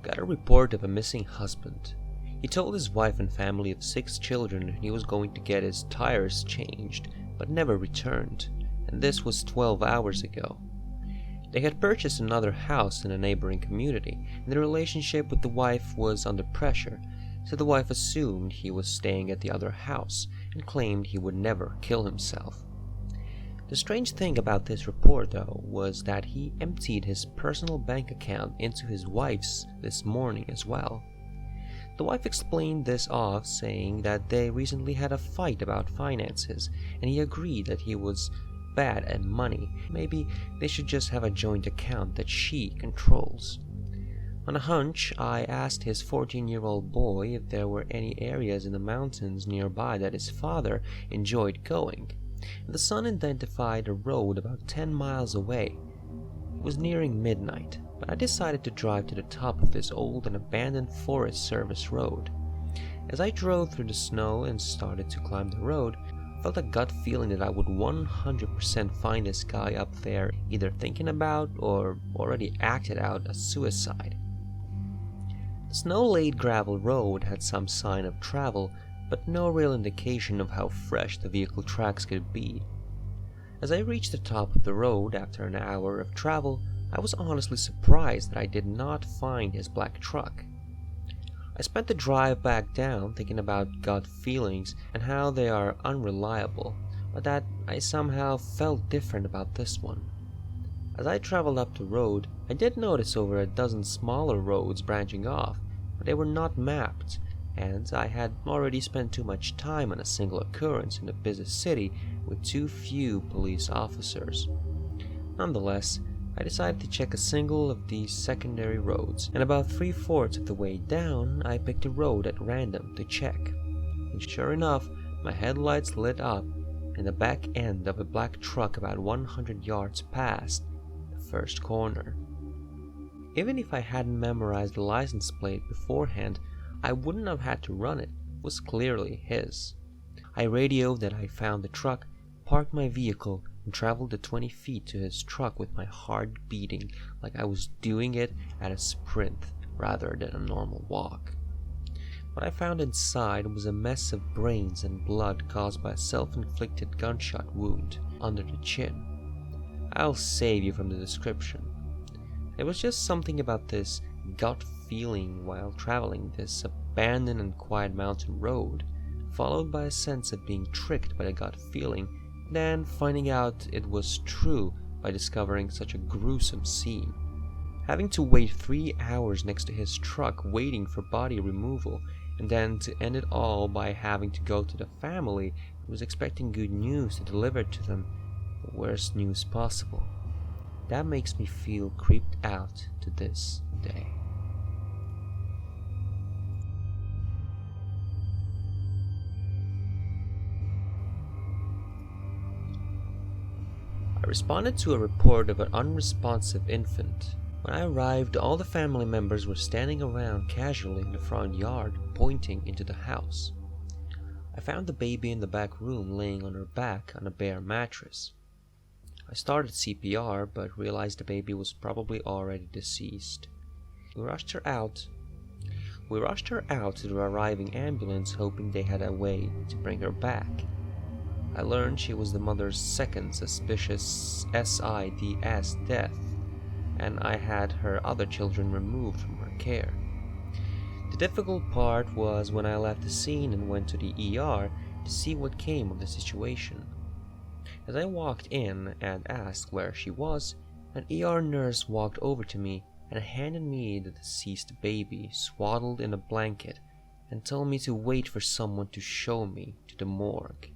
got a report of a missing husband. He told his wife and family of 6 children he was going to get his tires changed, but never returned, and this was 12 hours ago. They had purchased another house in a neighboring community, and the relationship with the wife was under pressure, so the wife assumed he was staying at the other house and claimed he would never kill himself. The strange thing about this report, though, was that he emptied his personal bank account into his wife's this morning as well. The wife explained this off, saying that they recently had a fight about finances, and he agreed that he was bad at money. Maybe they should just have a joint account that she controls. On a hunch, I asked his 14-year-old boy if there were any areas in the mountains nearby that his father enjoyed going. The son identified a road about 10 miles away. It was nearing midnight, but I decided to drive to the top of this old and abandoned Forest Service road. As I drove through the snow and started to climb the road, I felt a gut feeling that I would 100% find this guy up there, either thinking about or already acted out a suicide. The snow-laid gravel road had some sign of travel, but no real indication of how fresh the vehicle tracks could be. As I reached the top of the road after an hour of travel, I was honestly surprised that I did not find his black truck. I spent the drive back down thinking about gut feelings and how they are unreliable, but that I somehow felt different about this one. As I traveled up the road, I did notice over a dozen smaller roads branching off, but they were not mapped, and I had already spent too much time on a single occurrence in a busy city with too few police officers. Nonetheless, I decided to check a single of these secondary roads, and about 3/4 of the way down, I picked a road at random to check. And sure enough, my headlights lit up, and the back end of a black truck about 100 yards past the first corner. Even if I hadn't memorized the license plate beforehand, I wouldn't have had to run it. It was clearly his. I radioed that I found the truck, parked my vehicle, and traveled the 20 feet to his truck with my heart beating like I was doing it at a sprint rather than a normal walk. What I found inside was a mess of brains and blood caused by a self-inflicted gunshot wound under the chin. I'll save you from the description. There was just something about this gut feeling while traveling this abandoned and quiet mountain road, followed by a sense of being tricked by the gut feeling, then finding out it was true by discovering such a gruesome scene. Having to wait 3 hours next to his truck waiting for body removal, and then to end it all by having to go to the family who was expecting good news to deliver to them, the worst news possible. That makes me feel creeped out to this day. I responded to a report of an unresponsive infant. When I arrived, all the family members were standing around casually in the front yard, pointing into the house. I found the baby in the back room laying on her back on a bare mattress. I started CPR, but realized the baby was probably already deceased. We rushed her out to the arriving ambulance, hoping they had a way to bring her back. I learned she was the mother's second suspicious SIDS death, and I had her other children removed from her care. The difficult part was when I left the scene and went to the ER to see what came of the situation. As I walked in and asked where she was, an ER nurse walked over to me and handed me the deceased baby swaddled in a blanket and told me to wait for someone to show me to the morgue.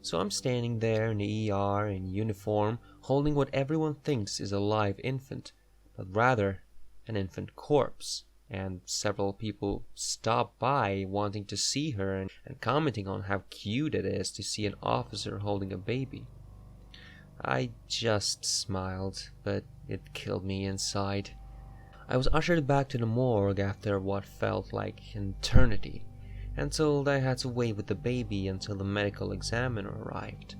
So I'm standing there in the ER in uniform, holding what everyone thinks is a live infant, but rather an infant corpse, and several people stop by wanting to see her and commenting on how cute it is to see an officer holding a baby. I just smiled, but it killed me inside. I was ushered back to the morgue after what felt like an eternity, and told I had to wait with the baby until the medical examiner arrived.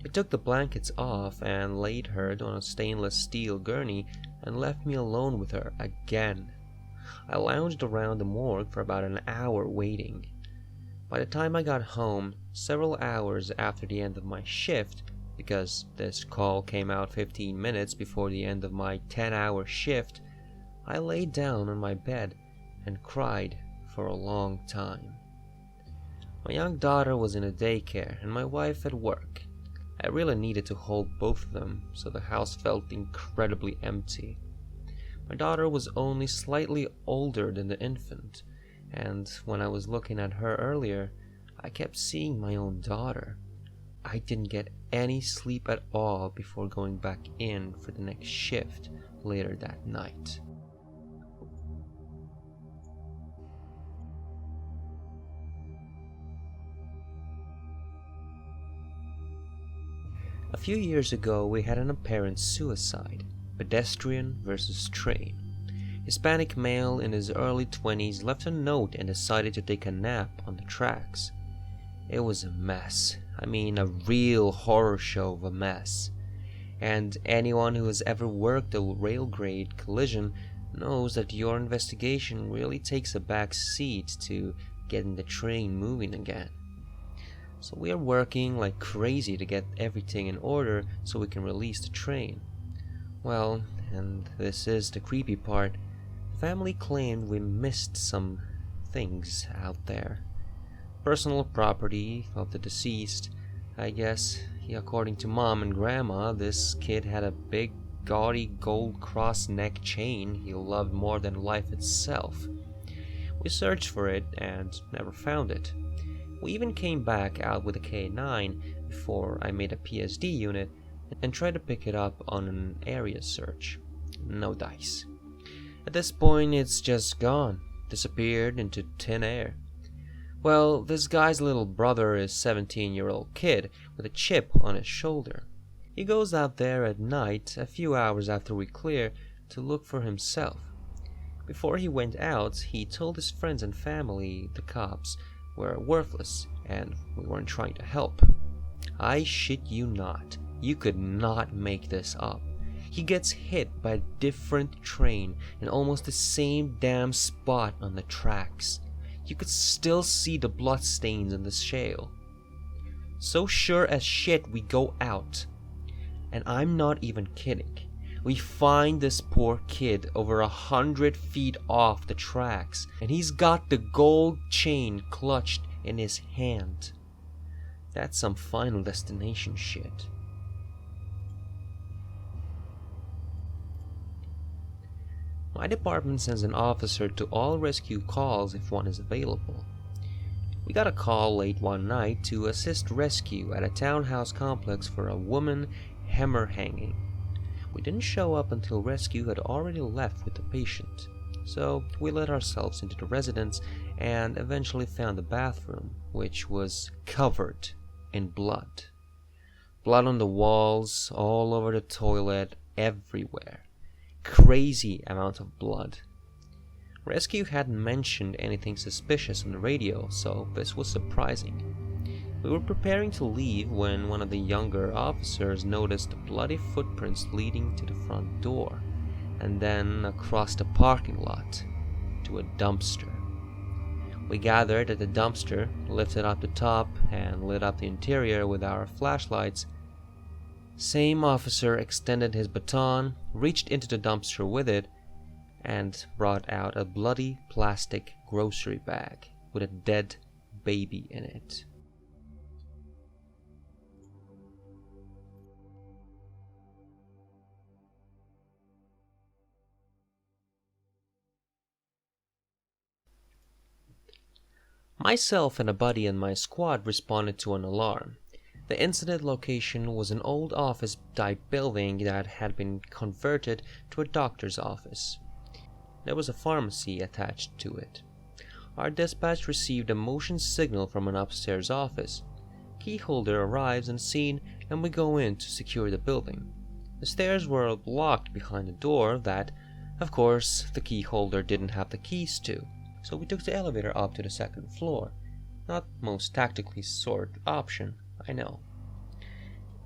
He took the blankets off and laid her on a stainless steel gurney and left me alone with her again. I lounged around the morgue for about an hour waiting. By the time I got home, several hours after the end of my shift, because this call came out 15 minutes before the end of my 10-hour shift, I laid down on my bed and cried for a long time. My young daughter was in a daycare and my wife at work. I really needed to hold both of them, so the house felt incredibly empty. My daughter was only slightly older than the infant, and when I was looking at her earlier, I kept seeing my own daughter. I didn't get any sleep at all before going back in for the next shift later that night. A few years ago, we had an apparent suicide, pedestrian versus train. Hispanic male in his early 20s left a note and decided to take a nap on the tracks. It was a mess. I mean, a real horror show of a mess. And anyone who has ever worked a rail-grade collision knows that your investigation really takes a back seat to getting the train moving again. So we are working like crazy to get everything in order so we can release the train. Well, and this is the creepy part, the family claimed we missed some things out there. Personal property of the deceased. I guess, according to Mom and Grandma, this kid had a big gaudy gold cross neck chain he loved more than life itself. We searched for it and never found it. We even came back out with a K9 before I made a PSD unit and tried to pick it up on an area search. No dice. At this point, it's just gone, disappeared into thin air. Well, this guy's little brother is a 17-year-old kid with a chip on his shoulder. He goes out there at night, a few hours after we clear, to look for himself. Before he went out, he told his friends and family the cops were worthless and we weren't trying to help. I shit you not, you could not make this up. He gets hit by a different train in almost the same damn spot on the tracks. You could still see the blood stains in the shale. So sure as shit we go out. And I'm not even kidding. We find this poor kid over 100 feet off the tracks, and he's got the gold chain clutched in his hand. That's some Final Destination shit. My department sends an officer to all rescue calls if one is available. We got a call late one night to assist rescue at a townhouse complex for a woman hammer hanging. We didn't show up until rescue had already left with the patient, so we let ourselves into the residence and eventually found the bathroom, which was covered in blood. Blood on the walls, all over the toilet, everywhere. Crazy amount of blood. Rescue hadn't mentioned anything suspicious on the radio, so this was surprising. We were preparing to leave when one of the younger officers noticed bloody footprints leading to the front door, and then across the parking lot to a dumpster. We gathered at the dumpster, lifted up the top, and lit up the interior with our flashlights. Same officer extended his baton, reached into the dumpster with it, and brought out a bloody plastic grocery bag with a dead baby in it. Myself and a buddy in my squad responded to an alarm. The incident location was an old office-type building that had been converted to a doctor's office. There was a pharmacy attached to it. Our dispatch received a motion signal from an upstairs office. Keyholder arrives on scene and we go in to secure the building. The stairs were locked behind a door that, of course, the keyholder didn't have the keys to. So we took the elevator up to the second floor. Not most tactically sort option, I know.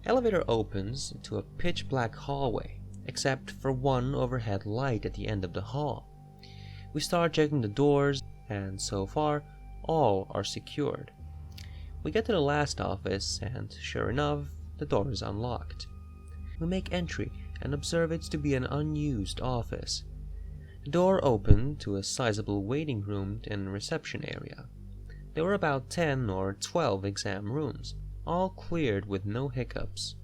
Elevator opens to a pitch black hallway, except for one overhead light at the end of the hall. We start checking the doors, and so far, all are secured. We get to the last office, and sure enough, the door is unlocked. We make entry and observe it to be an unused office. The door opened to a sizable waiting room and reception area. There were about 10 or 12 exam rooms, all cleared with no hiccups.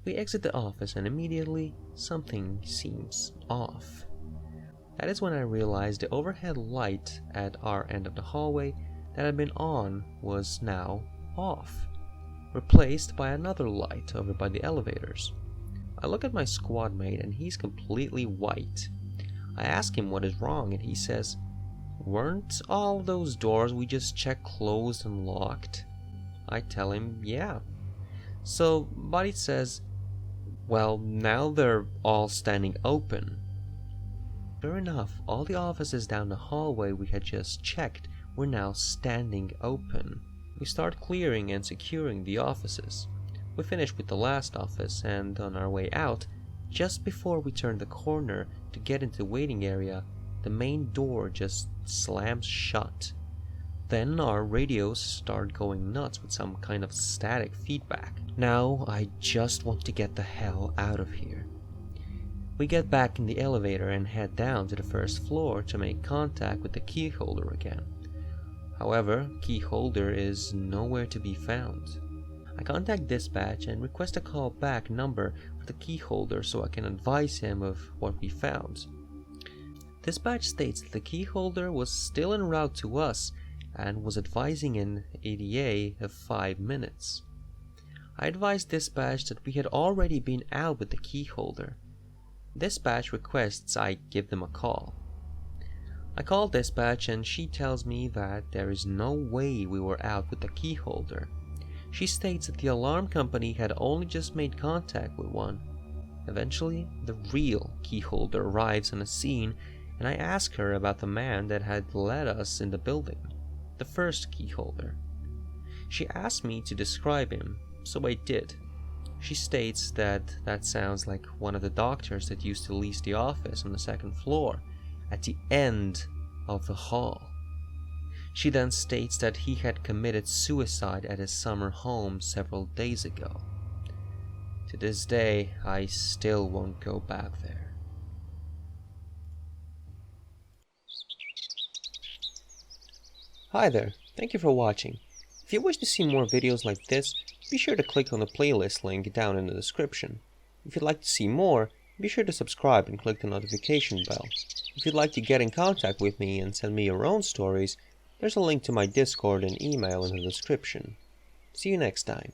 We exit the office and immediately something seems off. That is when I realized the overhead light at our end of the hallway that had been on was now off, replaced by another light over by the elevators. I look at my squad mate and he's completely white. I ask him what is wrong and he says, "Weren't all those doors we just checked closed and locked?" I tell him, "Yeah." So Buddy says, "Well, now they're all standing open." Sure enough, all the offices down the hallway we had just checked were now standing open. We start clearing and securing the offices. We finish with the last office, and on our way out, just before we turn the corner to get into the waiting area, the main door just slams shut. Then our radios start going nuts with some kind of static feedback. Now I just want to get the hell out of here. We get back in the elevator and head down to the first floor to make contact with the key holder again. However, key holder is nowhere to be found. I contact dispatch and request a callback number for the key holder so I can advise him of what we found. Dispatch states that the key holder was still en route to us and was advising an ETA of 5 minutes. I advised dispatch that we had already been out with the key holder. Dispatch requests I give them a call. I call dispatch and she tells me that there is no way we were out with the key holder. She states that the alarm company had only just made contact with one. Eventually, the real key holder arrives on the scene and I ask her about the man that had led us in the building, the first key holder. She asked me to describe him, so I did. She states that sounds like one of the doctors that used to lease the office on the second floor, at the end of the hall. She then states that he had committed suicide at his summer home several days ago. To this day, I still won't go back there. Hi there, thank you for watching. If you wish to see more videos like this, be sure to click on the playlist link down in the description. If you'd like to see more, be sure to subscribe and click the notification bell. If you'd like to get in contact with me and send me your own stories, there's a link to my Discord and email in the description. See you next time.